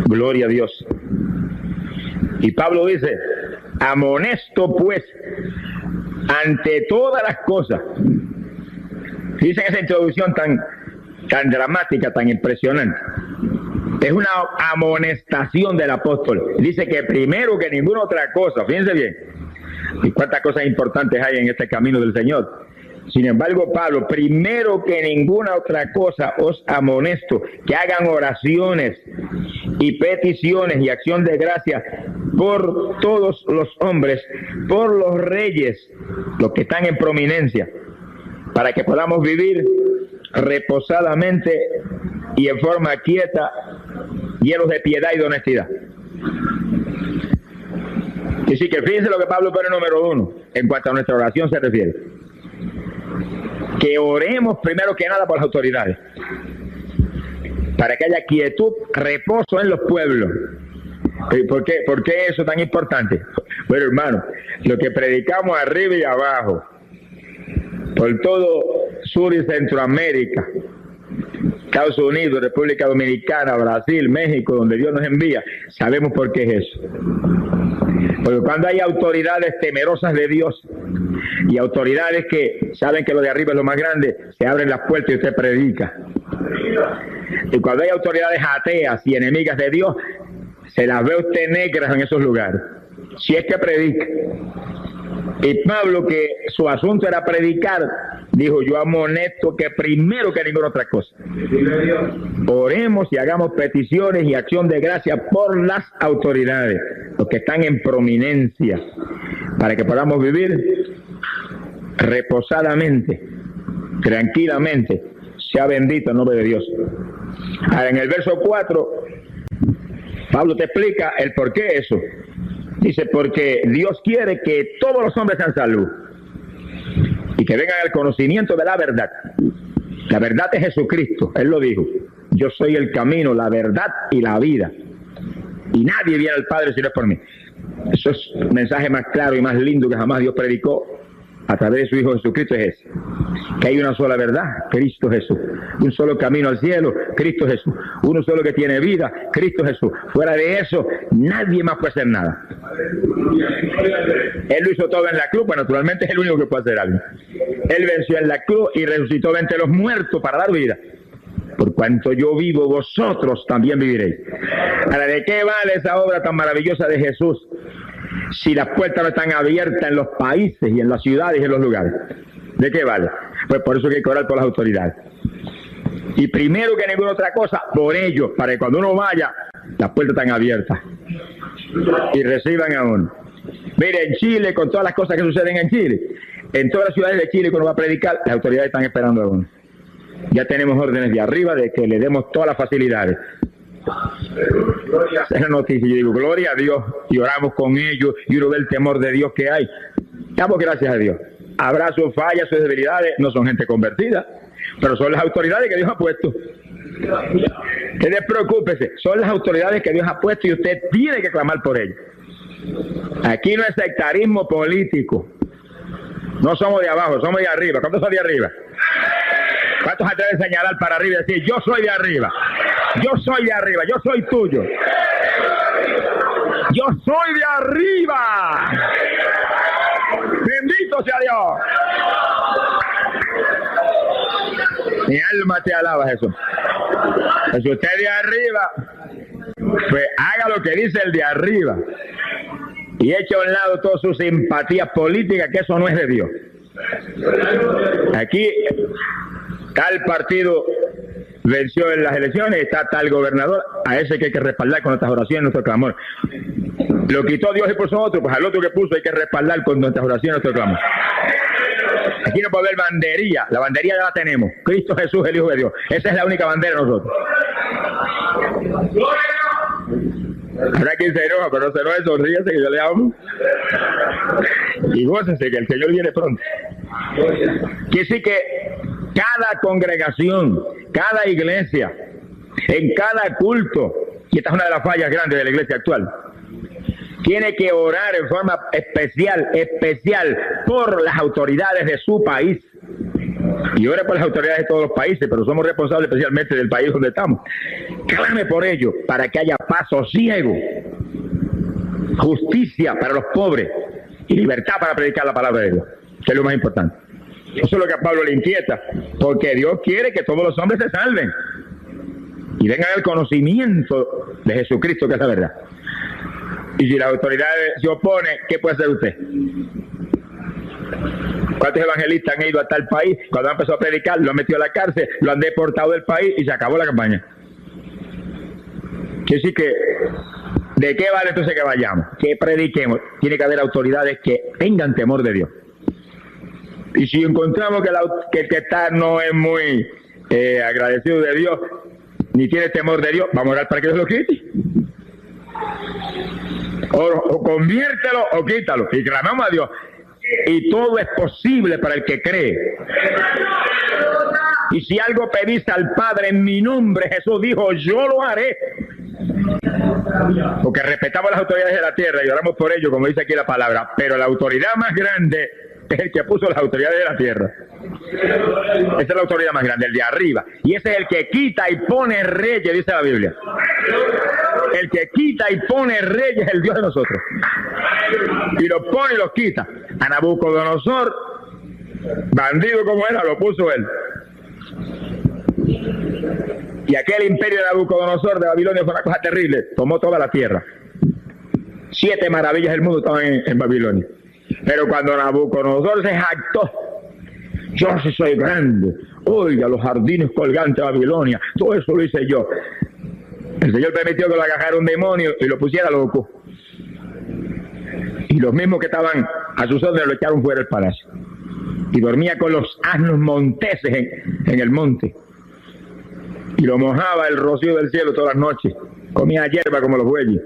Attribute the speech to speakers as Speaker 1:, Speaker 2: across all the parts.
Speaker 1: Gloria a Dios. Y Pablo dice, amonesto pues ante todas las cosas. Dicen esa introducción tan dramática, tan impresionante. Es una amonestación del apóstol. Dice que primero que ninguna otra cosa, fíjense bien, y cuántas cosas importantes hay en este camino del Señor. Sin embargo, Pablo, primero que ninguna otra cosa os amonesto que hagan oraciones y peticiones y acción de gracia por todos los hombres, por los reyes, los que están en prominencia, para que podamos vivir reposadamente y en forma quieta, llenos de piedad y de honestidad. Así que fíjense lo que Pablo pone número 1 en cuanto a nuestra oración se refiere. Que oremos primero que nada por las autoridades, para que haya quietud, reposo en los pueblos. ¿Por qué eso es tan importante? Bueno, hermano, lo que predicamos arriba y abajo, por todo Sur y Centroamérica, Estados Unidos, República Dominicana, Brasil, México, donde Dios nos envía, sabemos por qué es eso. Porque cuando hay autoridades temerosas de Dios y autoridades que saben que lo de arriba es lo más grande, se abren las puertas y usted predica. Y cuando hay autoridades ateas y enemigas de Dios, se las ve usted negras en esos lugares, si es que predica. Y Pablo, que su asunto era predicar, dijo, yo amonesto que primero que ninguna otra cosa oremos y hagamos peticiones y acción de gracia por las autoridades, los que están en prominencia, para que podamos vivir reposadamente, tranquilamente. Sea bendito el nombre de Dios. Ahora, en el verso 4, Pablo te explica el por qué eso. Dice, porque Dios quiere que todos los hombres sean salvos y que vengan al conocimiento de la verdad. La verdad es Jesucristo, Él lo dijo. Yo soy el camino, la verdad y la vida. Y nadie viene al Padre si no es por mí. Eso es el mensaje más claro y más lindo que jamás Dios predicó a través de su Hijo Jesucristo, es ese. Que hay una sola verdad, Cristo Jesús. Un solo camino al cielo, Cristo Jesús. Uno solo que tiene vida, Cristo Jesús. Fuera de eso, nadie más puede hacer nada. Él lo hizo todo en la cruz, pues naturalmente es el único que puede hacer algo. Él venció en la cruz y resucitó de entre los muertos para dar vida. Por cuanto yo vivo, vosotros también viviréis. Ahora, ¿de qué vale esa obra tan maravillosa de Jesús si las puertas no están abiertas en los países y en las ciudades y en los lugares? ¿De qué vale? Pues por eso hay que orar por las autoridades. Y primero que ninguna otra cosa, por ellos, para que cuando uno vaya, las puertas están abiertas y reciban a uno. Mire, en Chile, con todas las cosas que suceden en Chile, en todas las ciudades de Chile, cuando va a predicar, las autoridades están esperando a uno. Ya tenemos órdenes de arriba de que le demos todas las facilidades. Esa es la noticia. Yo digo, gloria a Dios, y oramos con ellos, y uno ve el temor de Dios que hay. Damos gracias a Dios. Habrá sus fallas, sus debilidades, no son gente convertida, pero son las autoridades que Dios ha puesto. Que despreocúpese, son las autoridades que Dios ha puesto y usted tiene que clamar por ellas. Aquí no es sectarismo político. No somos de abajo, somos de arriba. ¿Cuántos son de arriba? ¿Cuántos atreven a señalar para arriba y decir, yo soy de arriba? Yo soy de arriba, yo soy tuyo. Yo soy de arriba. Bendito sea Dios. Mi alma te alaba, Jesús. Si usted es de arriba, pues haga lo que dice el de arriba y eche a un lado todas sus simpatías políticas, que eso no es de Dios. Aquí tal partido venció en las elecciones, está tal gobernador, a ese que hay que respaldar con nuestras oraciones, nuestro clamor. Lo quitó Dios y puso otro, pues al otro que puso hay que respaldar con nuestras oraciones, nuestro clamor. Aquí no puede haber bandería, la bandería ya la tenemos, Cristo Jesús, el Hijo de Dios. Esa es la única bandera de nosotros. Habrá quien se enoja, pero no se enoje, sonríese que yo le amo. Y gócese que el Señor viene pronto. Quiere decir que cada congregación, cada iglesia, en cada culto, y esta es una de las fallas grandes de la iglesia actual, tiene que orar en forma especial por las autoridades de su país. Y ore por las autoridades de todos los países, pero somos responsables especialmente del país donde estamos. Clame por ello, para que haya paz, sosiego, justicia para los pobres y libertad para predicar la palabra de Dios, que es lo más importante. Eso es lo que a Pablo le inquieta, porque Dios quiere que todos los hombres se salven y vengan al conocimiento de Jesucristo, que es la verdad. Y si las autoridades se oponen, ¿qué puede hacer usted? ¿Cuántos evangelistas han ido a tal país? Cuando han empezado a predicar, lo han metido a la cárcel, lo han deportado del país y se acabó la campaña. Quiere decir que, ¿de qué vale entonces que vayamos? Que prediquemos. Tiene que haber autoridades que tengan temor de Dios. Y si encontramos que el que está no es muy agradecido de Dios, ni tiene temor de Dios, vamos a orar para que Dios lo quite. O conviértelo o quítalo. Y clamamos a Dios. Y todo es posible para el que cree. Y si algo pedís al Padre en mi nombre, Jesús dijo, yo lo haré. Porque respetamos las autoridades de la tierra y oramos por ello, como dice aquí la palabra. Pero la autoridad más grande es el que puso las autoridades de la tierra. Esa es la autoridad más grande, el de arriba. Y ese es el que quita y pone reyes, dice la Biblia. El que quita y pone reyes es el Dios de nosotros. Y los pone y los quita. A Nabucodonosor, bandido como era, lo puso él. Y aquel imperio de Nabucodonosor de Babilonia fue una cosa terrible. Tomó toda la tierra. 7 maravillas del mundo estaban en Babilonia. Pero cuando Nabucodonosor se jactó, yo sí soy grande, oiga los jardines colgantes de Babilonia, todo eso lo hice yo. El Señor permitió que lo agarrara un demonio y lo pusiera loco. Y los mismos que estaban a sus órdenes lo echaron fuera del palacio. Y dormía con los asnos monteses en el monte. Y lo mojaba el rocío del cielo todas las noches. Comía hierba como los bueyes.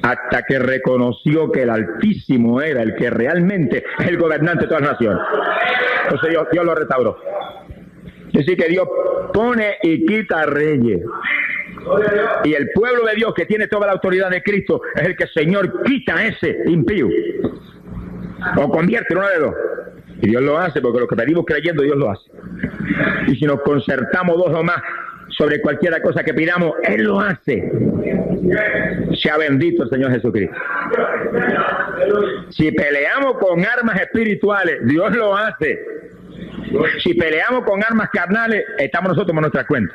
Speaker 1: Hasta que reconoció que el Altísimo era el que realmente es el gobernante de todas las naciones. Entonces Dios lo restauró. Es decir, que Dios pone y quita reyes. Y el pueblo de Dios que tiene toda la autoridad de Cristo es el que el Señor quita a ese impío. O convierte en uno de dos. Y Dios lo hace, porque lo que pedimos creyendo, Dios lo hace. Y si nos concertamos 2 o más sobre cualquier cosa que pidamos, Él lo hace. Sea bendito el Señor Jesucristo. Si peleamos con armas espirituales, Dios lo hace. Si peleamos con armas carnales, estamos nosotros por nuestra cuenta.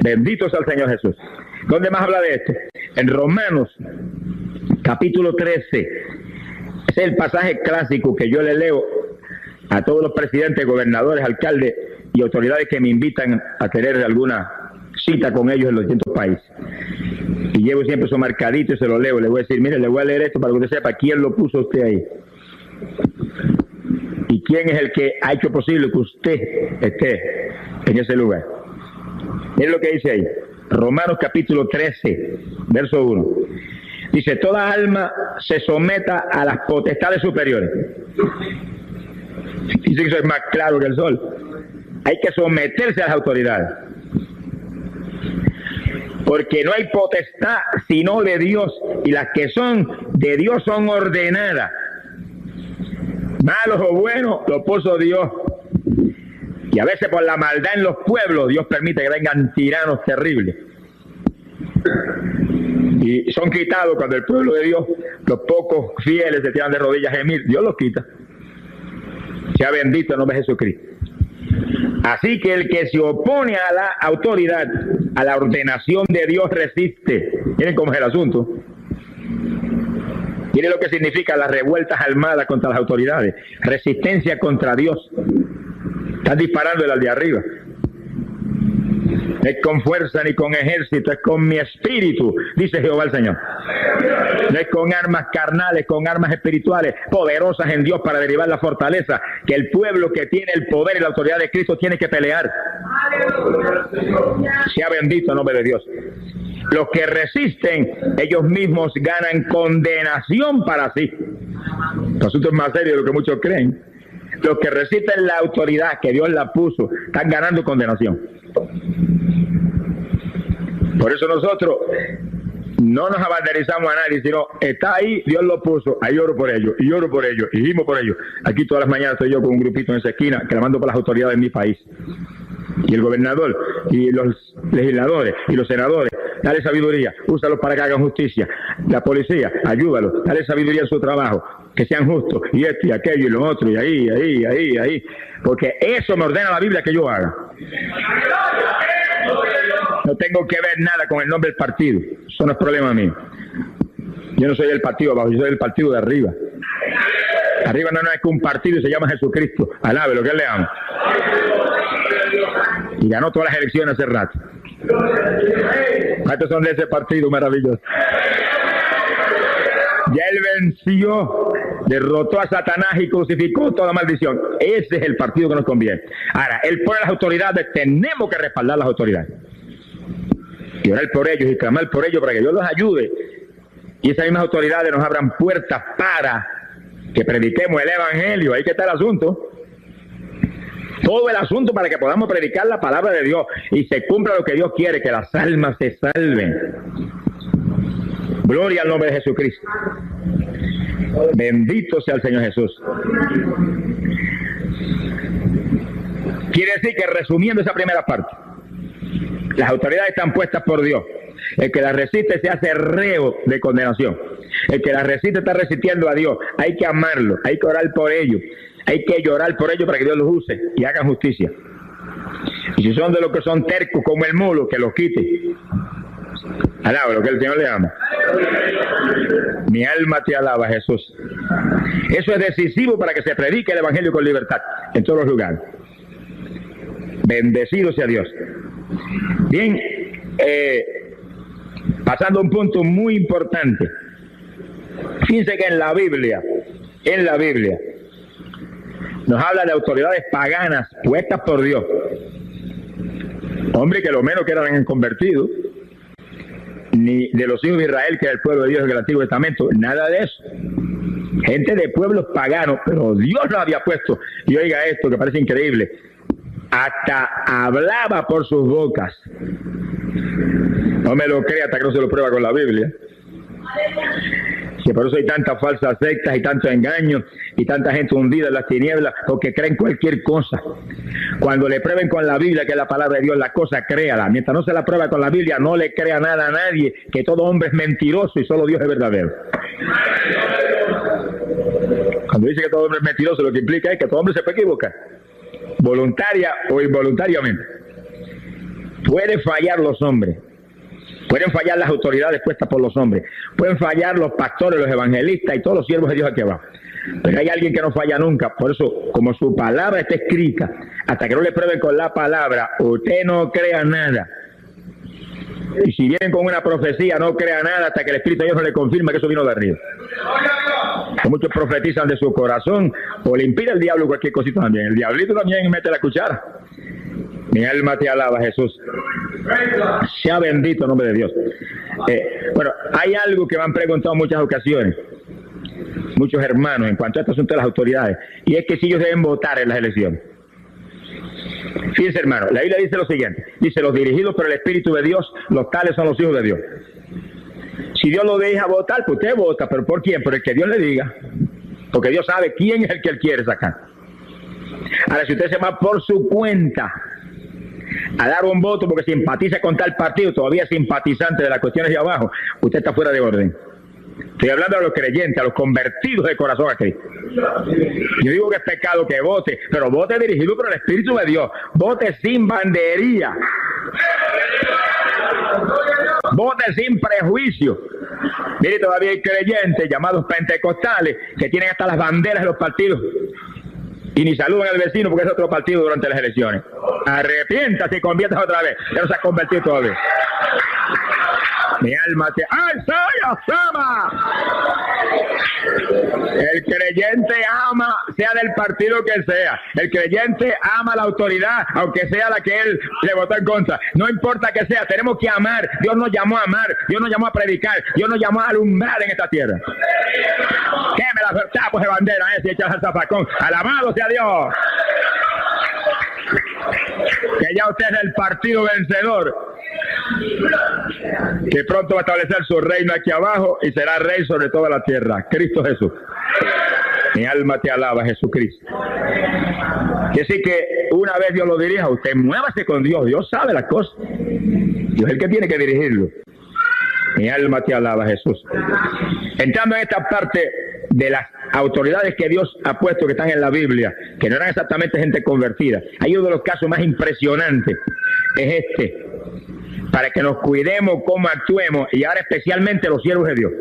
Speaker 1: Bendito sea el Señor Jesús. ¿Dónde más habla de esto? En Romanos, capítulo 13. Ese es el pasaje clásico que yo le leo a todos los presidentes, gobernadores, alcaldes y autoridades que me invitan a tener alguna cita con ellos en los distintos países. Y llevo siempre eso marcadito y se lo leo. Le voy a decir, mire, le voy a leer esto para que usted sepa quién lo puso usted ahí. Y quién es el que ha hecho posible que usted esté en ese lugar. Miren lo que dice ahí. Romanos capítulo 13, verso 1. Dice, toda alma se someta a las potestades superiores. Dice que eso es más claro que el sol. Hay que someterse a las autoridades. Porque no hay potestad sino de Dios, y las que son de Dios son ordenadas. Malos o buenos, lo puso Dios. Y a veces por la maldad en los pueblos, Dios permite que vengan tiranos terribles. Y son quitados cuando el pueblo de Dios, los pocos fieles se tiran de rodillas a gemir, Dios los quita. Sea bendito el nombre de Jesucristo. Así que el que se opone a la autoridad, a la ordenación de Dios, resiste. Miren cómo es el asunto. Miren lo que significa las revueltas armadas contra las autoridades. Resistencia contra Dios. Están disparando al de arriba. No es con fuerza ni con ejército, es con mi espíritu, dice Jehová el Señor. No es con armas carnales, con armas espirituales, poderosas en Dios para derribar la fortaleza, que el pueblo que tiene el poder y la autoridad de Cristo tiene que pelear. Sea bendito el nombre de Dios. Los que resisten, ellos mismos ganan condenación para sí. El asunto es más serio de lo que muchos creen. Los que resisten la autoridad que Dios la puso, están ganando condenación. Por eso nosotros No nos abanderizamos a nadie, sino está ahí, Dios lo puso, ahí oro por ellos, y oro por ellos, y gimo por ellos. Aquí todas las mañanas estoy yo con un grupito en esa esquina, clamando por las autoridades de mi país. Y el gobernador, y los legisladores, y los senadores, dale sabiduría, úsalos para que hagan justicia. La policía, ayúdalos, dale sabiduría en su trabajo, que sean justos, y esto y aquello y lo otro, y ahí. Porque eso me ordena la Biblia que yo haga. No tengo que ver nada con el nombre del partido. Eso no es problema mío. Yo no soy del partido abajo, yo soy del partido de arriba. Arriba no es que un partido y se llama Jesucristo. Alabe lo que él le ama. Y ganó todas las elecciones hace rato. ¿Cuántos son de ese partido maravilloso? Ya él venció, derrotó a Satanás y crucificó toda maldición. Ese es el partido que nos conviene. Ahora, él pone las autoridades, tenemos que respaldar las autoridades. Y orar por ellos y clamar por ellos para que Dios los ayude. Y esas mismas autoridades nos abran puertas para que prediquemos el evangelio. Ahí que está el asunto. Todo el asunto para que podamos predicar la palabra de Dios y se cumpla lo que Dios quiere, que las almas se salven. Gloria al nombre de Jesucristo. Bendito sea el Señor Jesús. Quiere decir que, resumiendo esa primera parte, las autoridades están puestas por Dios. El que las resiste se hace reo de condenación. El que las resiste está resistiendo a Dios. Hay que amarlo, hay que orar por ellos, hay que llorar por ellos para que Dios los use y hagan justicia. Y si son de los que son tercos como el mulo, que los quite. Alaba lo que el Señor le ama. Mi alma te alaba, Jesús. Eso es decisivo para que se predique el evangelio con libertad en todos los lugares. Bendecido sea Dios. Bien, pasando a un punto muy importante. Fíjense que en la Biblia nos habla de autoridades paganas puestas por Dios. Hombre, que lo menos que eran convertidos, ni de los hijos de Israel, que era el pueblo de Dios del Antiguo Testamento, nada de eso. Gente de pueblos paganos, pero Dios lo había puesto. Y oiga esto, que parece increíble. Hasta hablaba por sus bocas. No me lo crea hasta que no se lo prueba con la Biblia. Que por eso hay tantas falsas sectas y tantos engaños y tanta gente hundida en las tinieblas porque creen cualquier cosa. Cuando le prueben con la Biblia, que es la palabra de Dios, la cosa créala. Mientras no se la prueba con la Biblia, no le crea nada a nadie, que todo hombre es mentiroso y solo Dios es verdadero. Cuando dice que todo hombre es mentiroso, lo que implica es que todo hombre se puede equivocar, voluntaria o involuntariamente. Pueden fallar los hombres. Pueden fallar las autoridades puestas por los hombres. Pueden fallar los pastores, los evangelistas y todos los siervos de Dios aquí abajo. Pero hay alguien que no falla nunca. Por eso, como su palabra está escrita, hasta que no le prueben con la palabra, usted no crea nada. Y si vienen con una profecía, no crea nada hasta que el Espíritu de Dios no le confirma que eso vino de arriba. Muchos profetizan de su corazón o le impide al diablo cualquier cosita también. El diablito también mete la cuchara. Mi alma te alaba, Jesús. Sea bendito el nombre de Dios. Bueno, hay algo que me han preguntado en muchas ocasiones, muchos hermanos, en cuanto a este asunto de las autoridades, y es que si ellos deben votar en las elecciones. Fíjense, hermano, la Biblia dice lo siguiente: dice, los dirigidos por el Espíritu de Dios, los tales son los hijos de Dios. Si Dios lo deja votar, pues usted vota, pero ¿por quién? Por el que Dios le diga, porque Dios sabe quién es el que él quiere sacar. Ahora, si usted se va por su cuenta a dar un voto porque simpatiza con tal partido, todavía simpatizante de las cuestiones de abajo, usted está fuera de orden. Estoy hablando a los creyentes, a los convertidos de corazón a Cristo. Yo digo que es pecado que vote, pero vote dirigido por el Espíritu de Dios. Vote sin bandería. Vote sin prejuicio. Mire, todavía hay creyentes llamados pentecostales que tienen hasta las banderas de los partidos y ni saludan al vecino porque es otro partido durante las elecciones. Arrepiéntase y conviertas otra vez. Ya no se ha convertido todavía. Mi alma te... ¡Ay, soy ama! El creyente ama, sea del partido que sea. El creyente ama la autoridad, aunque sea la que él le votó en contra. No importa que sea, tenemos que amar. Dios nos llamó a amar, Dios nos llamó a predicar, Dios nos llamó a alumbrar en esta tierra. Queme las tapos de bandera y echas al zafacón. Alabado sea Dios. que ya usted es el partido vencedor, que pronto va a establecer su reino aquí abajo y será rey sobre toda la tierra. Cristo Jesús. Mi alma te alaba, Jesucristo. Que sí, que una vez Dios lo dirija, usted muévase con Dios. Dios sabe las cosas. Dios es el que tiene que dirigirlo. Mi alma te alaba, Jesús. Entrando en esta parte de las autoridades que Dios ha puesto, que están en la Biblia, que no eran exactamente gente convertida. Hay uno de los casos más impresionantes, es este, para que nos cuidemos cómo actuemos, y ahora especialmente los siervos de Dios,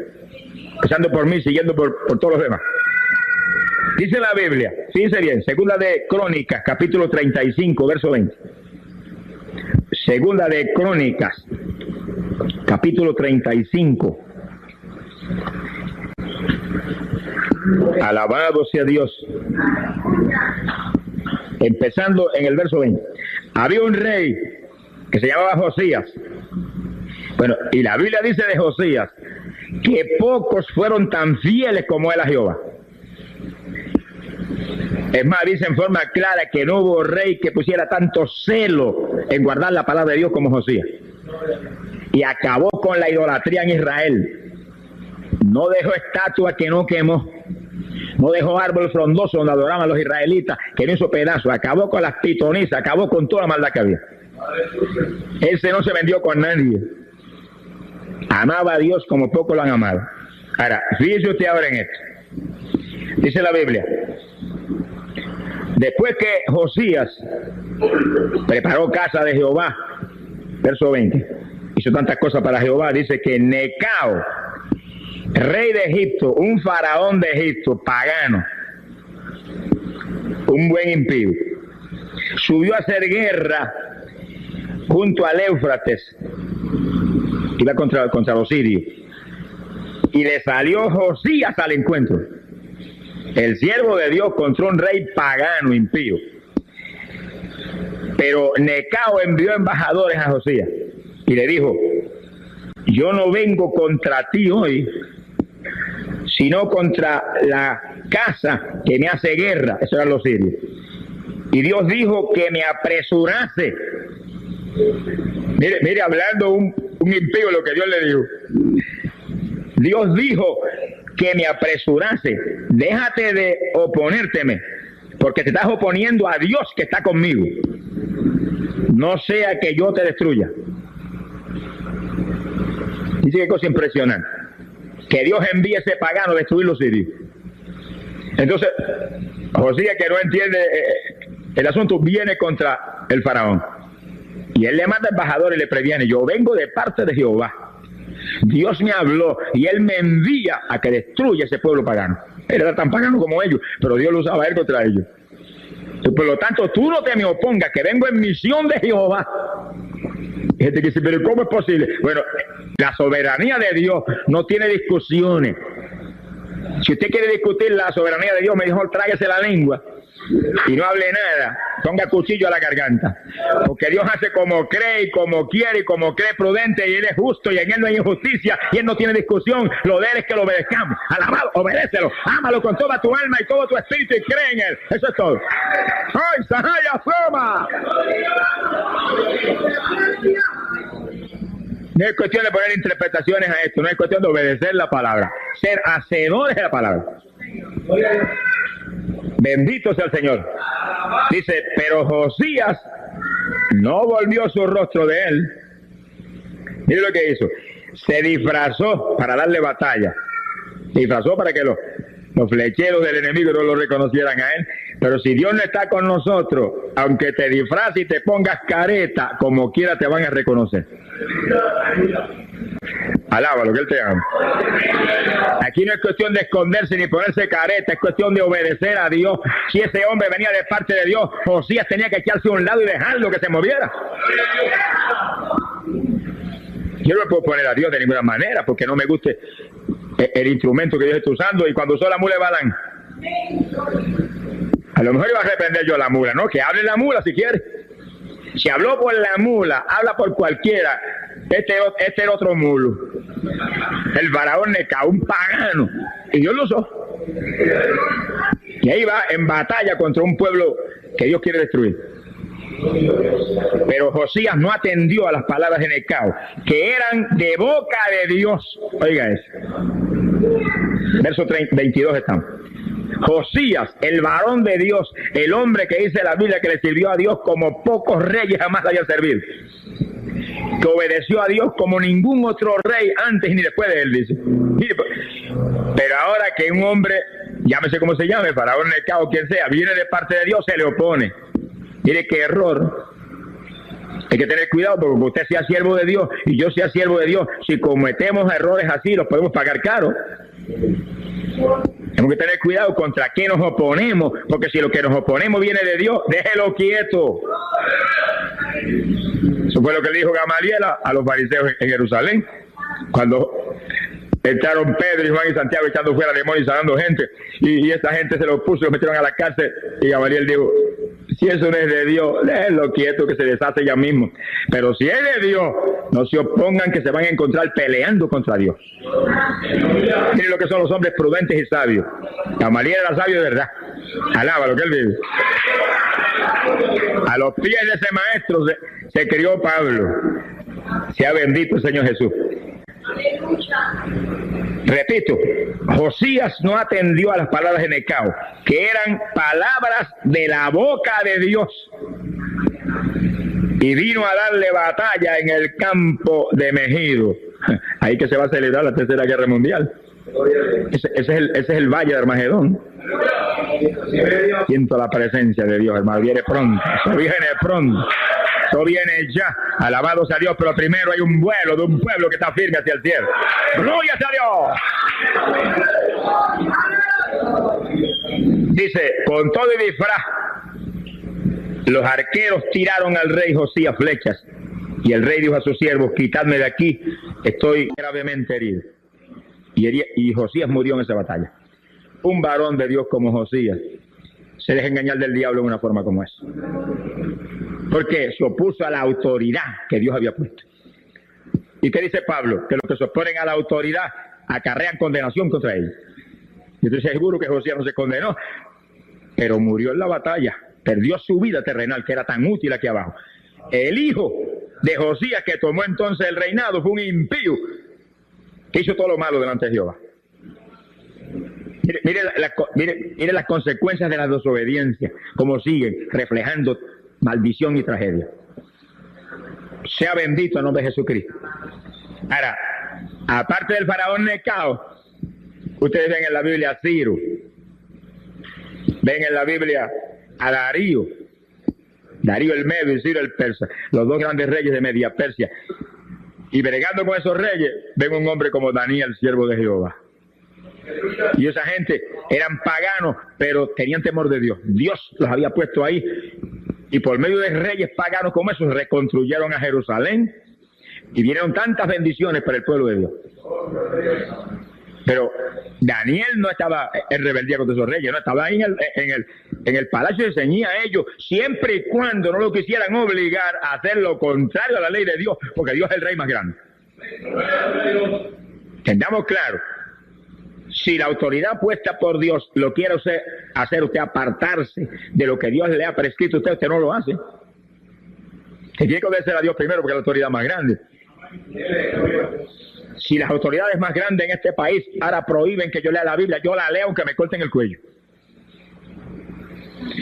Speaker 1: empezando por mí, siguiendo por todos los demás. Dice la Biblia, fíjense bien, segunda de Crónicas, capítulo 35, verso 20. Segunda de Crónicas, capítulo 35. Alabado sea Dios. Empezando en el verso 20. Había un rey que se llamaba Josías. Bueno, y la Biblia dice de Josías que pocos fueron tan fieles como él a Jehová. Es más, dice en forma clara que no hubo rey que pusiera tanto celo en guardar la palabra de Dios como Josías. Y acabó con la idolatría en Israel. No dejó estatua que no quemó. No dejó árbol frondoso donde adoraban a los israelitas, que no hizo pedazos. Acabó con las pitonisas, acabó con toda la maldad que había. Ese no se vendió con nadie. Amaba a Dios como pocos lo han amado. Ahora, fíjese usted ahora en esto. Dice la Biblia, después que Josías preparó casa de Jehová, verso 20, hizo tantas cosas para Jehová, dice que Necao, rey de Egipto, un faraón de Egipto, pagano, un buen impío, subió a hacer guerra junto al Éufrates, iba contra los sirios, y le salió Josías al encuentro, el siervo de Dios, contra un rey pagano, impío. Pero Necao envió embajadores a Josías y le dijo: yo no vengo contra ti hoy, sino contra la casa que me hace guerra. Eso eran los sirios. Y Dios dijo que me apresurase. Mire, hablando un impío lo que Dios le dijo. Dios dijo que me apresurase. Déjate de oponérteme, porque te estás oponiendo a Dios que está conmigo. No sea que yo te destruya. Dice qué cosa impresionante. Que Dios envíe ese pagano a destruir los sirios. Entonces, Josías, que no entiende el asunto, viene contra el faraón. Y él le manda embajador y le previene: yo vengo de parte de Jehová. Dios me habló y él me envía a que destruya ese pueblo pagano. Él era tan pagano como ellos, pero Dios lo usaba a él contra ellos. Por lo tanto, tú no te me opongas, que vengo en misión de Jehová. Gente que dice: pero ¿cómo es posible? Bueno, la soberanía de Dios no tiene discusiones. Si usted quiere discutir la soberanía de Dios, mejor tráguese la lengua y no hable nada, ponga cuchillo a la garganta, porque Dios hace como cree y como quiere y como cree prudente, y él es justo y en él no hay injusticia y él no tiene discusión. Lo de él es que lo obedezcamos. Alabado, obedécelo, ámalo con toda tu alma y todo tu espíritu y cree en él. Eso es todo. ¡Ay, Sahaya Soma! No es cuestión de poner interpretaciones a esto, no es cuestión de obedecer la palabra, ser hacedores de la palabra. Bendito sea el Señor. Dice: pero Josías no volvió su rostro de él. Mire lo que hizo: se disfrazó para darle batalla. Se disfrazó para que los flecheros del enemigo no lo reconocieran a él. Pero si Dios no está con nosotros, aunque te disfraces y te pongas careta, como quiera te van a reconocer. Alábalo, que él te ama. Aquí no es cuestión de esconderse ni ponerse careta, es cuestión de obedecer a Dios. Si ese hombre venía de parte de Dios, Josías tenía que echarse a un lado y dejarlo que se moviera. Yo no me puedo poner a Dios de ninguna manera, porque no me guste el instrumento que Dios está usando. Y cuando usó la mula de Balán, a lo mejor iba a reprender yo a la mula, ¿no? Que hable la mula si quiere. Si habló por la mula, habla por cualquiera. Este era otro mulo. El faraón Necao, un pagano. Y Dios lo usó. Y ahí va en batalla contra un pueblo que Dios quiere destruir. Pero Josías no atendió a las palabras de Necao, que eran de boca de Dios. Oiga eso. Verso 22 estamos. Josías, el varón de Dios, el hombre que dice la Biblia que le sirvió a Dios como pocos reyes jamás le habían servido, que obedeció a Dios como ningún otro rey antes ni después de él, dice. Mire, pero ahora que un hombre, llámese como se llame, faraón Necao, quien sea, viene de parte de Dios, se le opone. Mire qué error. Hay que tener cuidado porque usted sea siervo de Dios y yo sea siervo de Dios. Si cometemos errores así, los podemos pagar caro. Tenemos que tener cuidado contra qué nos oponemos, porque si lo que nos oponemos viene de Dios, déjelo quieto. Eso fue lo que le dijo Gamaliel a los fariseos en Jerusalén, cuando entraron Pedro y Juan y Santiago echando fuera demonios y sanando gente, y esa gente se los puso y los metieron a la cárcel, y Gamaliel dijo: si eso no es de Dios, déjenlo quieto que se deshace ya mismo. Pero si es de Dios, no se opongan, que se van a encontrar peleando contra Dios. Miren lo que son los hombres prudentes y sabios. Gamaliel era sabio de verdad. Alaba lo que él vive. A los pies de ese maestro se crió Pablo. Sea bendito el Señor Jesús. Repito, Josías no atendió a las palabras de Necao, que eran palabras de la boca de Dios, y vino a darle batalla en el campo de Megido. Ahí que se va a celebrar la Tercera Guerra Mundial. Ese es el valle de Armagedón. Siento la presencia de Dios, hermano. Viene pronto. Eso viene pronto. Eso viene ya. Alabado sea Dios. Pero primero hay un vuelo de un pueblo que está firme hacia el cielo. ¡Gloria a Dios! Dice: con todo y disfraz, los arqueros tiraron al rey Josías flechas. Y el rey dijo a sus siervos: quitadme de aquí, estoy gravemente herido. Y Josías murió en esa batalla. Un varón de Dios como Josías se deja engañar del diablo en una forma como esa, porque se opuso a la autoridad que Dios había puesto. ¿Y qué dice Pablo? Que los que se oponen a la autoridad acarrean condenación contra ellos. Yo estoy seguro que Josías no se condenó, pero murió en la batalla, perdió su vida terrenal, que era tan útil aquí abajo. El hijo de Josías, que tomó entonces el reinado, fue un impío que hizo todo lo malo delante de Jehová. Mire las consecuencias de la desobediencia, como siguen reflejando maldición y tragedia. Sea bendito el nombre de Jesucristo. Ahora, aparte del faraón Necao, ustedes ven en la Biblia a Ciro, ven en la Biblia a Darío el Medio y Ciro el Persa, los dos grandes reyes de Media Persia. Y bregando con esos reyes, ven un hombre como Daniel, siervo de Jehová. Y esa gente eran paganos, pero tenían temor de Dios. Dios los había puesto ahí. Y por medio de reyes paganos como esos, reconstruyeron a Jerusalén. Y vinieron tantas bendiciones para el pueblo de Dios. Pero Daniel no estaba en rebeldía contra esos reyes, no estaba ahí en el palacio y ceñía a ellos, siempre y cuando no lo quisieran obligar a hacer lo contrario a la ley de Dios, porque Dios es el rey más grande. Tengamos claro, si la autoridad puesta por Dios lo quiere hacer usted apartarse de lo que Dios le ha prescrito a usted no lo hace. Que tiene que obedecer a Dios primero, porque es la autoridad más grande. Si las autoridades más grandes en este país ahora prohíben que yo lea la Biblia, yo la leo aunque me corten el cuello.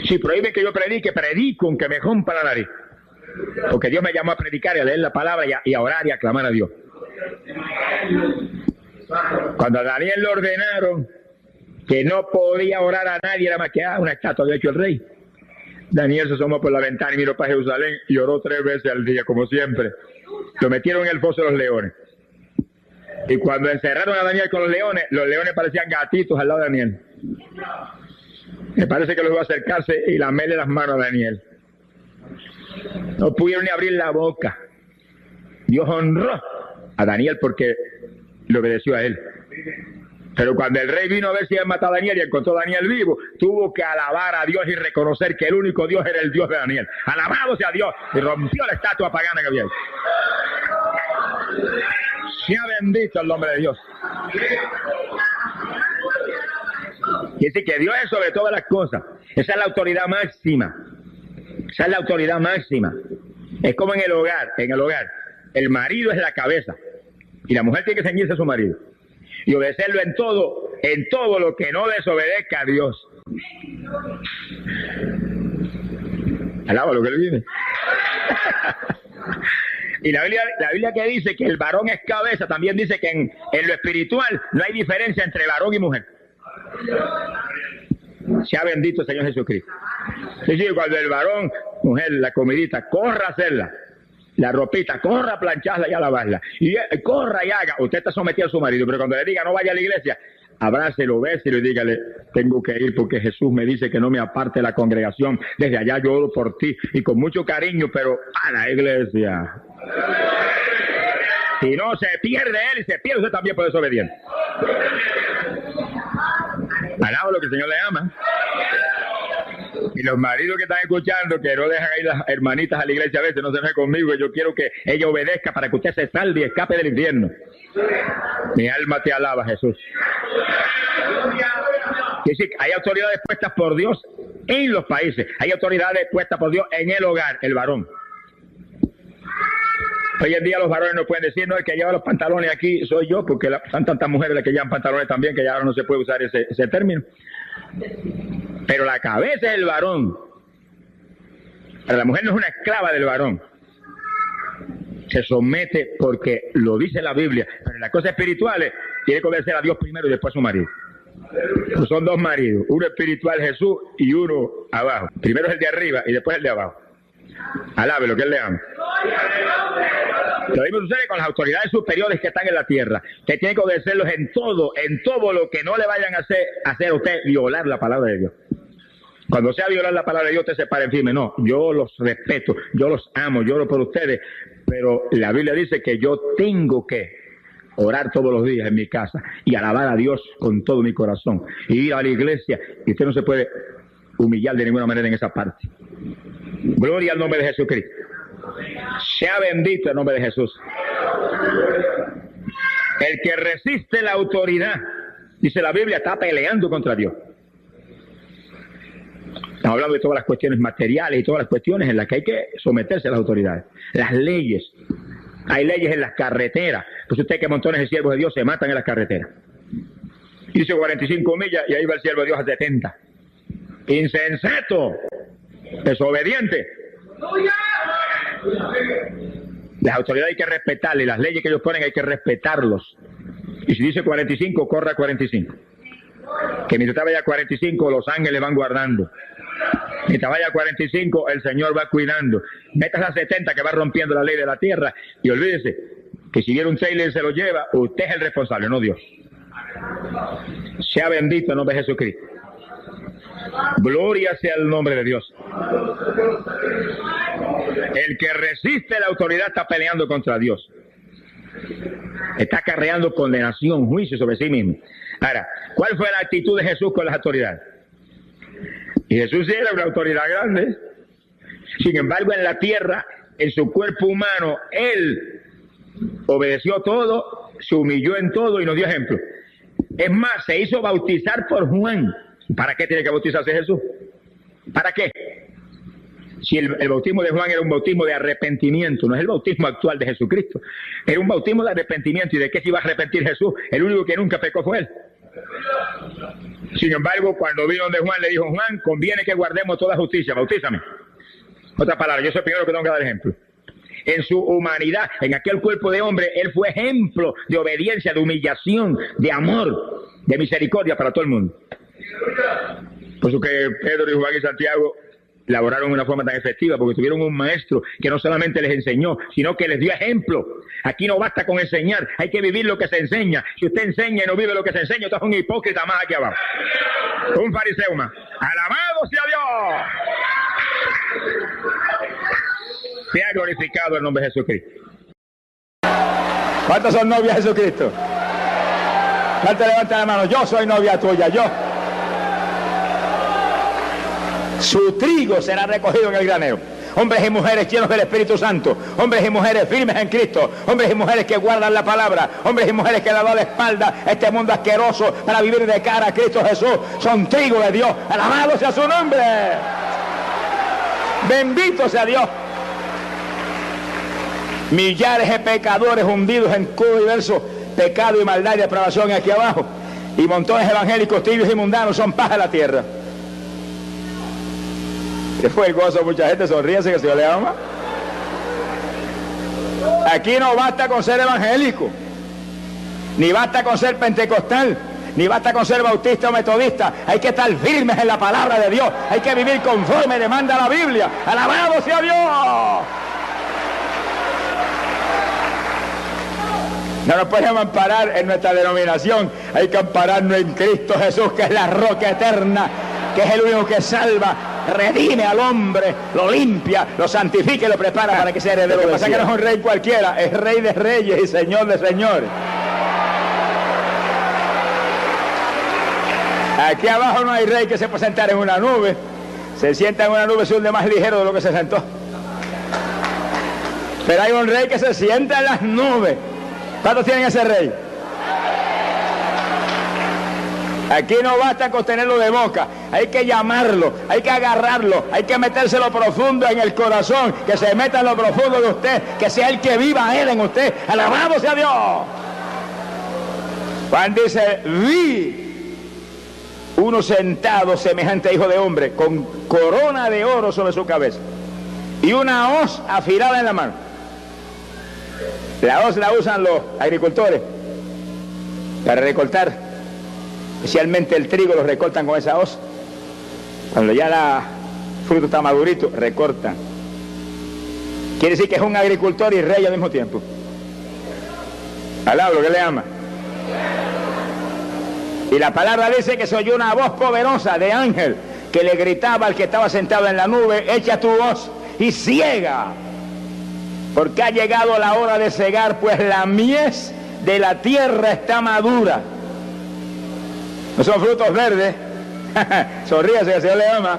Speaker 1: Si prohíben que yo predico aunque me rompa la nariz. Porque Dios me llamó a predicar y a leer la palabra y a orar y a clamar a Dios. Cuando a Daniel le ordenaron que no podía orar a nadie, era más que una estatua había hecho el rey. Daniel se asomó por la ventana y miró para Jerusalén y oró 3 veces al día, como siempre. Lo metieron en el foso de los leones. Y cuando encerraron a Daniel con los leones parecían gatitos al lado de Daniel. Me parece que los iba a acercarse y lamerle las manos a Daniel. No pudieron ni abrir la boca. Dios honró a Daniel porque le obedeció a él. Pero cuando el rey vino a ver si había matado a Daniel y encontró a Daniel vivo, tuvo que alabar a Dios y reconocer que el único Dios era el Dios de Daniel. Alabado sea Dios. Y rompió la estatua pagana que había hecho. Sea bendito el nombre de Dios. Quiere decir que Dios es sobre todas las cosas. Esa es la autoridad máxima. Esa Esa es la autoridad máxima. Es como en el hogar. En el hogar, el marido es la cabeza y la mujer tiene que ceñirse a su marido y obedecerlo en todo lo que no desobedezca a Dios. Alaba lo que le viene. Y la Biblia que dice que el varón es cabeza, también dice que en lo espiritual no hay diferencia entre varón y mujer. Sea bendito el Señor Jesucristo. Es decir, cuando el varón, mujer, la comidita, corra a hacerla, la ropita, corra a plancharla y a lavarla, y corra y haga, usted está sometido a su marido, pero cuando le diga no vaya a la iglesia, abrácelo, béselo y dígale, tengo que ir porque Jesús me dice que no me aparte de la congregación, desde allá yo oro por ti, y con mucho cariño, pero a la iglesia. Si no, se pierde él y se pierde usted también por desobediente. Alaba lo que el Señor le ama. Y los maridos que están escuchando, que no dejan ir las hermanitas a la iglesia a veces, no se ven conmigo, yo quiero que ella obedezca para que usted se salve y escape del infierno. Mi alma te alaba, Jesús. Es decir, hay autoridades puestas por Dios en los países, hay autoridades puestas por Dios en el hogar, el varón. Hoy en día los varones no pueden decir, no, el que lleva los pantalones aquí soy yo, porque son tantas mujeres las que llevan pantalones también, que ya ahora no se puede usar ese término. Pero la cabeza es el varón. Pero la mujer no es una esclava del varón. Se somete porque lo dice la Biblia. Pero en las cosas espirituales tiene que obedecer a Dios primero y después a su marido. Pues son dos maridos, uno espiritual Jesús y uno abajo. Primero es el de arriba y después el de abajo. Alabe lo que él le ama. Lo mismo sucede con las autoridades superiores que están en la tierra. Usted tiene que obedecerlos en todo lo que no le vayan a hacer a usted violar la palabra de Dios. Cuando sea violar la palabra de Dios, usted se para en firme. No, yo los respeto, yo los amo, yo oro por ustedes, pero la Biblia dice que yo tengo que orar todos los días en mi casa y alabar a Dios con todo mi corazón y ir a la iglesia, y usted no se puede humillar de ninguna manera en esa parte. Gloria al nombre de Jesucristo. Sea bendito el nombre de Jesús. El que resiste la autoridad, dice la Biblia, está peleando contra Dios. Estamos hablando de todas las cuestiones materiales y todas las cuestiones en las que hay que someterse a las autoridades. Las leyes. Hay leyes en las carreteras. Pues usted que montones de siervos de Dios se matan en las carreteras. Hizo 45 millas y ahí va el siervo de Dios a 70. Insensato. Desobediente. Las autoridades hay que respetarlas y las leyes que ellos ponen hay que respetarlos. Y si dice 45, corra 45. Que mientras vaya a 45, los ángeles van guardando. Mientras vaya a 45, el Señor va cuidando. Metas a 70 que va rompiendo la ley de la tierra y olvídese que si viene un trailer y se lo lleva, usted es el responsable, no Dios. Sea bendito el nombre de Jesucristo. Gloria sea el nombre de Dios. El que resiste la autoridad está peleando contra Dios. Está acarreando condenación, juicio sobre sí mismo. Ahora, ¿cuál fue la actitud de Jesús con las autoridades? Y Jesús era una autoridad grande. Sin embargo, en la tierra, en su cuerpo humano, Él obedeció todo, se humilló en todo y nos dio ejemplo. Es más, se hizo bautizar por Juan. ¿Para qué tiene que bautizarse Jesús? ¿Para qué? Si el bautismo de Juan era un bautismo de arrepentimiento, no es el bautismo actual de Jesucristo. Era un bautismo de arrepentimiento. ¿Y de qué se iba a arrepentir Jesús? El único que nunca pecó fue Él. Sin embargo, cuando vino donde Juan, le dijo, Juan, conviene que guardemos toda justicia, bautízame. Otra palabra, yo soy el primero que tengo que dar ejemplo. En su humanidad, en aquel cuerpo de hombre, Él fue ejemplo de obediencia, de humillación, de amor, de misericordia para todo el mundo. Por eso que Pedro y Juan y Santiago laboraron de una forma tan efectiva, porque tuvieron un maestro que no solamente les enseñó, sino que les dio ejemplo. Aquí no basta con enseñar, hay que vivir lo que se enseña. Si usted enseña y no vive lo que se enseña, usted es un hipócrita más aquí abajo. Un fariseo más. ¡Alabado sea Dios! Sea glorificado el nombre de Jesucristo. ¿Cuántos son novias de Jesucristo? ¿Cuántos levantan la mano? Yo soy novia tuya, yo. Su trigo será recogido en el granero. Hombres y mujeres llenos del Espíritu Santo, hombres y mujeres firmes en Cristo, hombres y mujeres que guardan la palabra, hombres y mujeres que le han dado la espalda a este mundo asqueroso para vivir de cara a Cristo Jesús, son trigo de Dios. Alabado sea su nombre.
Speaker 2: Bendito sea Dios. Millares de pecadores hundidos en todo diverso pecado y maldad y depravación aquí abajo. Y montones evangélicos tibios y mundanos son paz de la tierra. ¿Qué fue el gozo? Mucha gente sonríese que el Señor le ama. Aquí no basta con ser evangélico, ni basta con ser pentecostal, ni basta con ser bautista o metodista. Hay que estar firmes en la palabra de Dios. Hay que vivir conforme demanda la Biblia. ¡Alabado sea Dios! No nos podemos amparar en nuestra denominación. Hay que ampararnos en Cristo Jesús, que es la roca eterna, que es el único que salva, redime al hombre, lo limpia, lo santifica y lo prepara para que sea heredero. Lo que pasa es que no es un rey cualquiera, es rey de reyes y señor de señores. Aquí abajo no hay rey que se pueda sentar en una nube. Se sienta en una nube, se hunde más ligero de lo que se sentó. Pero hay un rey que se sienta en las nubes. ¿Cuántos tienen ese rey? Aquí no basta con tenerlo de boca, hay que llamarlo, hay que agarrarlo, hay que metérselo profundo en el corazón, que se meta en lo profundo de usted, que sea el que viva él en usted. ¡Alabado sea Dios! Juan dice, vi uno sentado semejante a hijo de hombre, con corona de oro sobre su cabeza y una hoz afilada en la mano. La hoz la usan los agricultores para recortar, especialmente el trigo lo recortan con esa hoz. Cuando ya el fruto está madurito, recortan. Quiere decir que es un agricultor y rey al mismo tiempo. Alaba lo que le ama. Y la palabra dice que se oyó una voz poderosa de ángel que le gritaba al que estaba sentado en la nube, echa tu hoz y ciega, porque ha llegado la hora de cegar, pues la mies de la tierra está madura. No son frutos verdes, sonríase que el Señor le ama,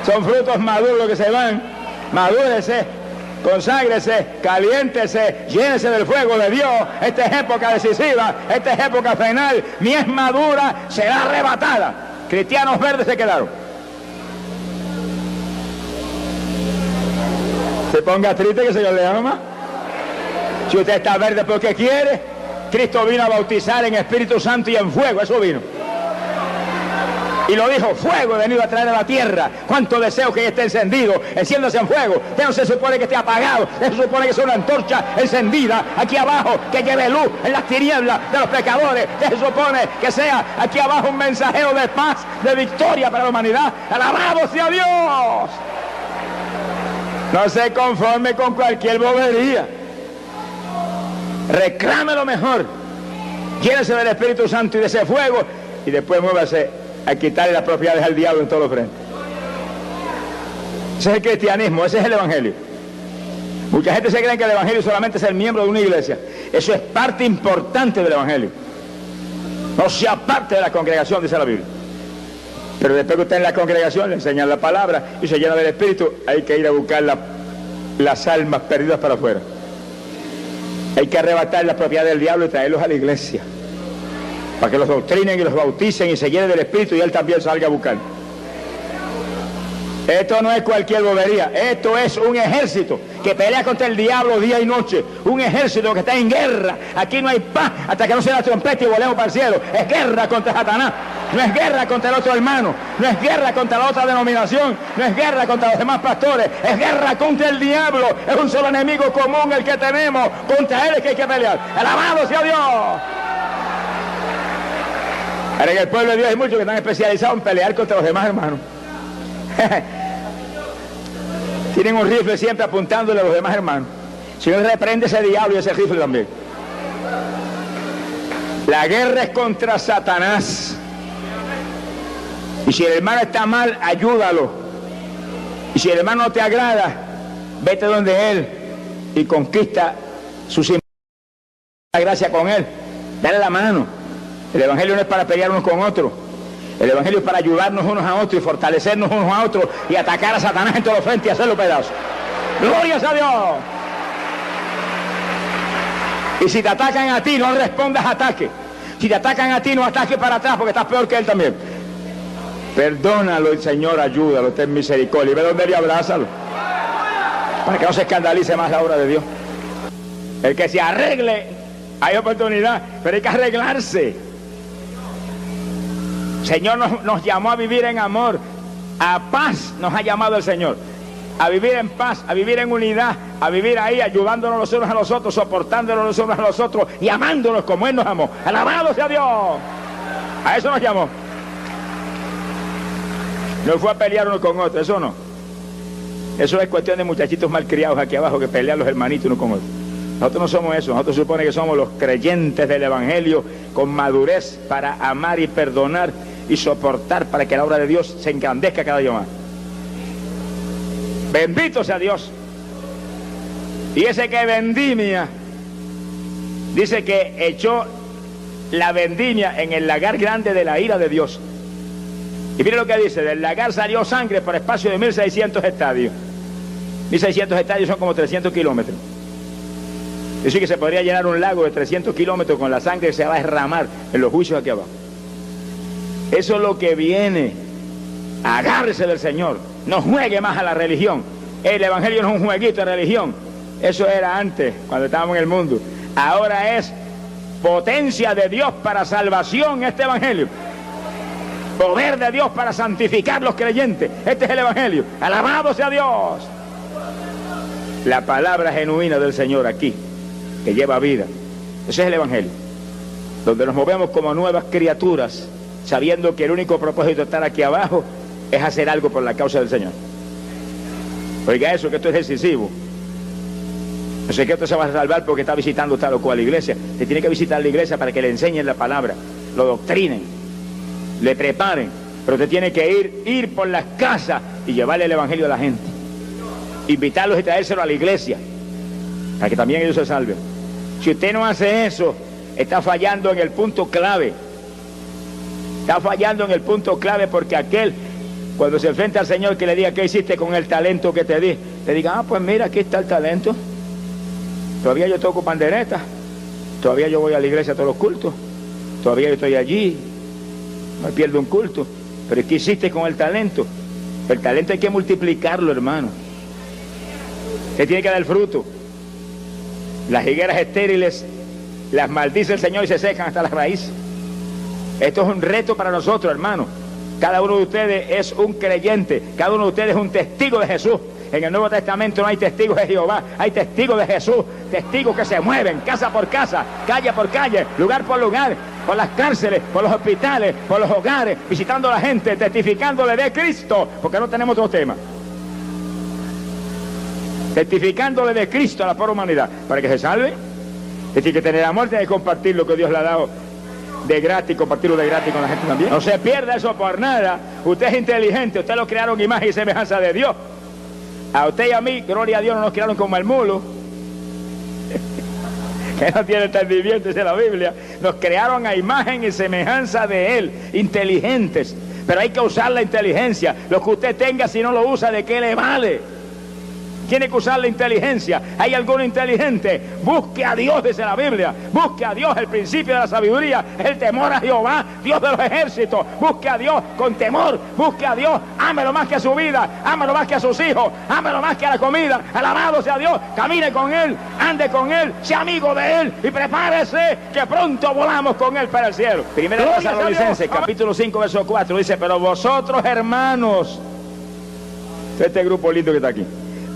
Speaker 2: son frutos maduros que se van. Madúrese, conságrese, caliéntese, llénese del fuego de Dios. Esta es época decisiva, esta es época final. Mies madura será arrebatada. Cristianos verdes se quedaron. Se ponga triste que el Señor le ama. Si usted está verde porque quiere, Cristo vino a bautizar en Espíritu Santo y en fuego, eso vino. Y lo dijo, fuego he venido a traer a la tierra. Cuánto deseo que esté encendido, enciéndase en fuego. Ya no se supone que esté apagado, se supone que es una antorcha encendida aquí abajo, que lleve luz en las tinieblas de los pecadores. Se supone que sea aquí abajo un mensajero de paz, de victoria para la humanidad. ¡Alabado sea Dios! No se conforme con cualquier bobería. Reclame lo mejor. Llénese del Espíritu Santo y de ese fuego, y después muévase a quitarle las propiedades al diablo en todos los frentes. Ese es el cristianismo, ese es el evangelio. Mucha gente se cree que el evangelio solamente es el miembro de una iglesia. Eso es parte importante del evangelio. No sea parte de la congregación, dice la Biblia. Pero después que usted en la congregación le enseñan la palabra y se llena del Espíritu, hay que ir a buscar las almas perdidas para afuera. Hay que arrebatar las propiedades del diablo y traerlos a la iglesia, para que los doctrinen y los bauticen y se llenen del Espíritu y él también salga a buscar. Esto no es cualquier bobería, esto es un ejército que pelea contra el diablo día y noche, un ejército que está en guerra. Aquí no hay paz hasta que no se la trompeta y volemos para el cielo. Es guerra contra Satanás, no es guerra contra el otro hermano, no es guerra contra la otra denominación, no es guerra contra los demás pastores, es guerra contra el diablo. Es un solo enemigo común el que tenemos, contra él es que hay que pelear. ¡Alabado sea Dios! Ahora en el pueblo de Dios hay muchos que están especializados en pelear contra los demás hermanos. Tienen un rifle siempre apuntándole a los demás hermanos. Si no, reprende ese diablo y ese rifle también. La guerra es contra Satanás. Y si el hermano está mal, ayúdalo. Y si el hermano no te agrada, vete donde él y conquista su simpatia, gracia con él. Dale la mano. El evangelio no es para pelear unos con otros. El evangelio es para ayudarnos unos a otros y fortalecernos unos a otros y atacar a Satanás en todos los frentes y hacerlo pedazos. ¡Gloria a Dios! Y si te atacan a ti, no respondas a ataque. Si te atacan a ti, no ataques para atrás porque estás peor que él también. Perdónalo, el Señor, ayúdalo, ten misericordia. Y ve donde él y abrázalo. para que no se escandalice más la obra de Dios. El que se arregle, hay oportunidad, pero hay que arreglarse. El Señor nos llamó a vivir en amor, a paz nos ha llamado el Señor, a vivir en paz, a vivir en unidad, a vivir ahí ayudándonos los unos a los otros, soportándonos los unos a los otros y amándonos como Él nos amó. ¡Alabado sea Dios! A eso nos llamó. No fue a pelear uno con otro, eso no. Eso es cuestión de muchachitos malcriados aquí abajo que pelean los hermanitos uno con otro. Nosotros no somos eso, nosotros supone que somos los creyentes del Evangelio con madurez para amar y perdonar y soportar para que la obra de Dios se engrandezca cada día más. Bendito sea Dios. Y ese que vendimia, dice que echó la vendimia en el lagar grande de la ira de Dios. Y mire lo que dice, del lagar salió sangre por espacio de 1600 estadios. 1600 estadios son como 300 kilómetros. Es decir, que se podría llenar un lago de 300 kilómetros con la sangre que se va a derramar en los juicios aquí abajo. Eso es lo que viene. Agárrese del Señor. No juegue más a la religión. El Evangelio no es un jueguito de religión. Eso era antes, cuando estábamos en el mundo. Ahora es potencia de Dios para salvación este Evangelio. Poder de Dios para santificar los creyentes. Este es el Evangelio. Alabado sea Dios. La palabra genuina del Señor aquí, que lleva vida. Ese es el Evangelio. Donde nos movemos como nuevas criaturas, sabiendo que el único propósito de estar aquí abajo es hacer algo por la causa del Señor. Oiga eso, que esto es decisivo. No sé que usted se va a salvar porque está visitando tal o cual iglesia. Te tiene que visitar la iglesia para que le enseñen la palabra, lo doctrinen, le preparen. Pero usted tiene que ir por las casas y llevarle el Evangelio a la gente. Invitarlos y traérselo a la iglesia, para que también ellos se salven. Si usted no hace eso, está fallando en el punto clave. Está fallando en el punto clave, porque aquel, cuando se enfrenta al Señor, que le diga, ¿qué hiciste con el talento que te di? Le diga, pues mira, aquí está el talento. Todavía yo toco pandereta, todavía yo voy a la iglesia a todos los cultos, todavía yo estoy allí, no pierdo un culto. Pero ¿qué hiciste con el talento? El talento hay que multiplicarlo, hermano. Se tiene que dar fruto. Las higueras estériles las maldice el Señor y se secan hasta la raíz. Esto es un reto para nosotros, hermano. Cada uno de ustedes es un creyente, cada uno de ustedes es un testigo de Jesús. En el Nuevo Testamento no hay testigos de Jehová, hay testigos de Jesús, testigos que se mueven casa por casa, calle por calle, lugar por lugar, por las cárceles, por los hospitales, por los hogares, visitando a la gente, testificándole de Cristo, porque no tenemos otro tema. Testificándole de Cristo a la pobre humanidad, para que se salve. Es decir, que tener amor, tiene que compartir lo que Dios le ha dado de gratis, compartirlo de gratis con la gente también. No se pierda eso por nada. Usted es inteligente, usted lo crearon imagen y semejanza de Dios. A usted y a mí, gloria a Dios, no nos crearon como el mulo, que no tiene entendimiento, dice la Biblia. Nos crearon a imagen y semejanza de Él, inteligentes. Pero hay que usar la inteligencia. Lo que usted tenga, si no lo usa, ¿de qué le vale? Tiene que usar la inteligencia. ¿Hay alguno inteligente? Busque a Dios, dice la Biblia. Busque a Dios, el principio de la sabiduría, el temor a Jehová, Dios de los ejércitos. Busque a Dios con temor. Busque a Dios, ámelo más que a su vida, ámelo más que a sus hijos, ámelo más que a la comida. Alabado sea Dios. Camine con Él, ande con Él, sea amigo de Él y prepárese que pronto volamos con Él para el cielo. Primera de Tesalonicenses, capítulo 5, verso 4, dice, pero vosotros, hermanos, este grupo lindo que está aquí,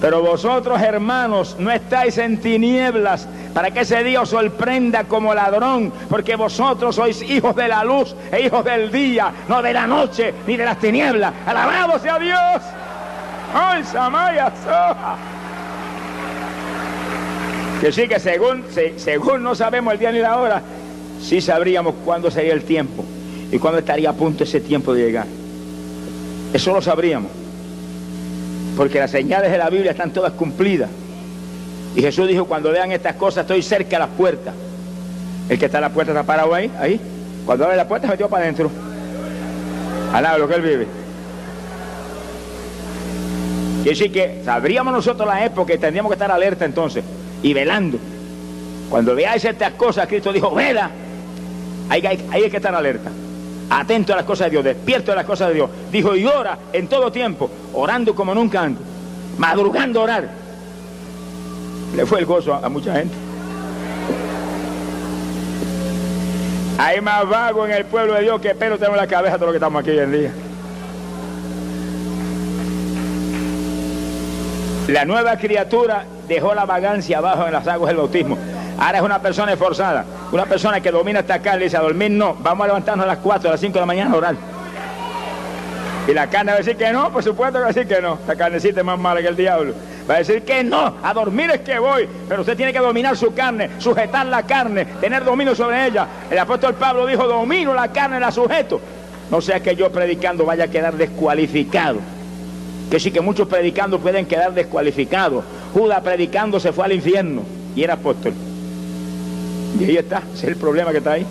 Speaker 2: pero vosotros, hermanos, no estáis en tinieblas para que ese día os sorprenda como ladrón, porque vosotros sois hijos de la luz e hijos del día, no de la noche ni de las tinieblas. ¡Alabado sea Dios! ¡Ay, Samaya Soja! Que sí, que según no sabemos el día ni la hora, sí sabríamos cuándo sería el tiempo y cuándo estaría a punto ese tiempo de llegar. Eso lo sabríamos, porque las señales de la Biblia están todas cumplidas. Y Jesús dijo, cuando vean estas cosas, estoy cerca de las puertas. El que está a la puerta está parado ahí. Cuando abre la puerta, se metió para adentro. Al lado de lo que él vive. Quiere decir que sabríamos nosotros la época y tendríamos que estar alerta entonces y velando. Cuando veáis estas cosas, Cristo dijo, vela. Hay que estar alerta, atento a las cosas de Dios, despierto a las cosas de Dios. Dijo, y ora en todo tiempo, orando como nunca antes, madrugando a orar. Le fue el gozo a mucha gente. Hay más vago en el pueblo de Dios que pelo tenemos en la cabeza de lo que estamos aquí hoy en día. La nueva criatura dejó la vagancia abajo en las aguas del bautismo. Ahora es una persona esforzada, una persona que domina esta carne y dice: a dormir no, vamos a levantarnos a las 4, a las 5 de la mañana a orar. Y la carne va a decir que no, por supuesto que va a decir que no. La carnecita es más mala que el diablo. Va a decir que no, a dormir es que voy. Pero usted tiene que dominar su carne, sujetar la carne, tener dominio sobre ella. El apóstol Pablo dijo: domino la carne, la sujeto. No sea que yo predicando vaya a quedar descualificado. Que sí, que muchos predicando pueden quedar descualificados. Judas predicando se fue al infierno y era apóstol. Y ahí está, ese es el problema que está ahí.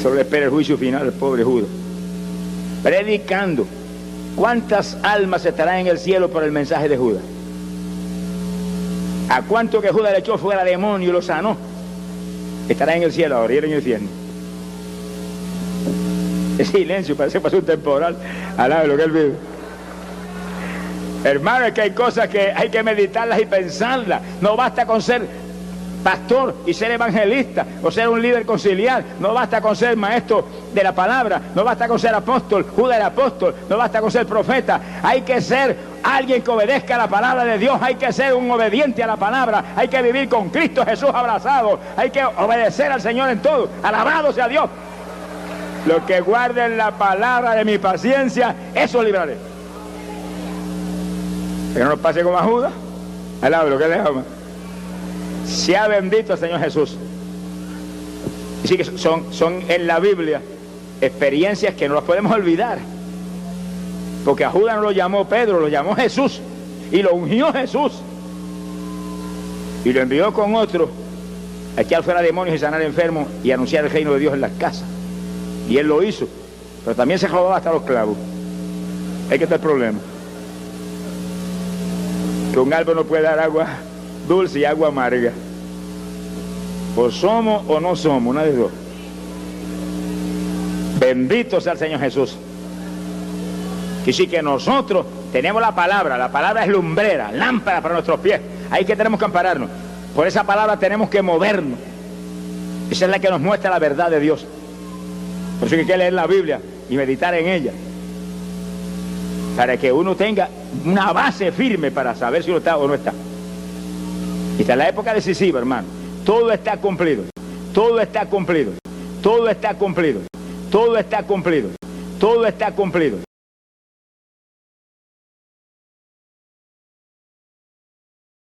Speaker 2: Solo le espera el juicio final al pobre Judas. Predicando. ¿Cuántas almas estarán en el cielo por el mensaje de Judas? ¿A cuánto que Judas le echó fuera demonio y lo sanó? Estará en el cielo ahora y era en el infierno. El silencio, parece que pasó un temporal al lado de lo que él vive. Hermano, es que hay cosas que hay que meditarlas y pensarlas. No basta con ser pastor y ser evangelista o ser un líder conciliar. No basta con ser maestro de la palabra. No basta con ser apóstol. Judas era apóstol. No basta con ser profeta. Hay que ser alguien que obedezca a la palabra de Dios. Hay que ser un obediente a la palabra. Hay que vivir con Cristo Jesús abrazado. Hay que obedecer al Señor en todo. Alabado sea Dios. Los que guarden la palabra de mi paciencia, eso libraré. Que no nos pase como a Judas. Alaba lo que le ama. Sea bendito el Señor Jesús. Y sí que son en la Biblia experiencias que no las podemos olvidar. Porque a Judas no lo llamó Pedro, lo llamó Jesús. Y lo ungió Jesús. Y lo envió con otro a echar fuera demonios y sanar enfermos y anunciar el reino de Dios en las casas. Y él lo hizo. Pero también se robaba hasta los clavos. Es que está el problema. Que un árbol no puede dar agua dulce y agua amarga. O somos o no somos, una de dos. Bendito sea el Señor Jesús. Y sí que nosotros tenemos la palabra es lumbrera, lámpara para nuestros pies. Ahí que tenemos que ampararnos. Por esa palabra tenemos que movernos. Esa es la que nos muestra la verdad de Dios. Por eso hay que leer la Biblia y meditar en ella. Para que uno tenga una base firme para saber si uno está o no está. Y está en la época decisiva, hermano. Todo está cumplido. Todo está cumplido. Todo está cumplido. Todo está cumplido. Todo está cumplido.